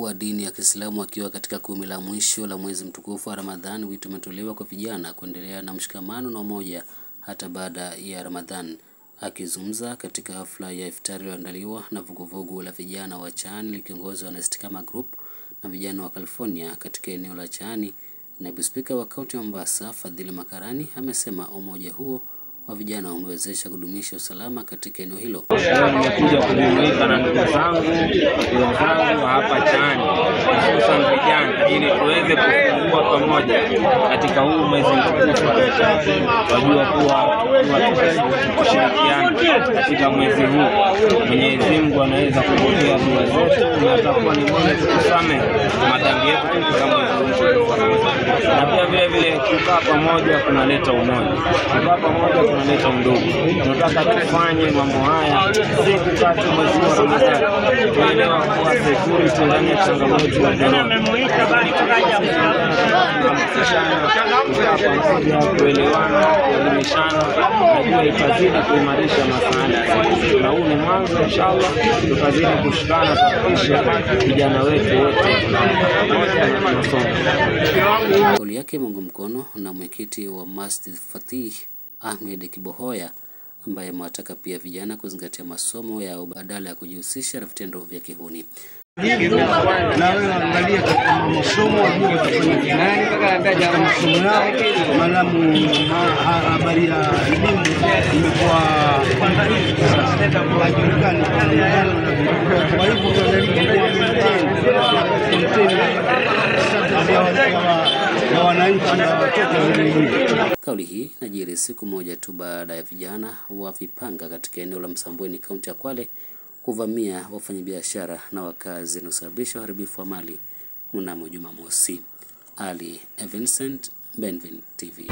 wa dini ya Kiislamu akiwa katika kumi la mwisho la mwezi mtukufu wa Ramadhan, wito umetolewa kwa vijana kuendelea na mshikamano na umoja hata baada ya Ramadhan. Akizungumza katika hafla ya iftari iliyoandaliwa na vuguvugu la vijana wa Chaani likiongozwa na Istikama Group na vijana wa California katika eneo la Chaani, naibu spika wa kaunti ya Mombasa Fadhili Makarani amesema umoja huo wa vijana umewezesha kudumisha usalama katika eneo hilo. Nimekuja kujumuika na ndugu zangu wenzangu hapa Chaani, hususan vijana, ili tuweze kufungua pamoja katika huu mwezi mtukufu. Tunajua kuwa kushirikiana katika mwezi huu, Mwenyezi Mungu anaweza kupokea dua zetu na atakuwa ni mwenye kutusamehe madhambi yetu katika mwezi huu. Na pia vile vile kukaa pamoja kunaleta umoja, kukaa pamoja kunaleta undugu. Tunataka tufanye mambo haya siku tatu mwezi wa Ramadhani. Tuelewa kuwa security ndani ya changamoto ya corona, kuelewana, kuelimishana, na itazidi kuimarisha masuala. Na huu ni mwanzo, inshallah tutazidi kushikana kuhakikisha vijana wetu wote pamoja na tunasonga. Kauli yake mungu mkono na mwenyekiti wa Masjid Fatih Ahmed Kibohoya, ambaye amewataka pia vijana kuzingatia masomo yao badala ya kujihusisha na vitendo vya kihuni. Na wewe angalia katika masomo wajue kufanya nani katika masomo yao, maana habari ya elimu imekuwa hajulikani. Kwa hivyo na wananchi na watoto. Kauli hii inajiri siku moja tu baada ya vijana wa Vipanga katika eneo la Msambweni, kaunti ya Kwale, kuvamia wafanyabiashara na wakazi na kusababisha uharibifu wa mali mnamo Jumamosi. Ali Vincent, Benvin TV.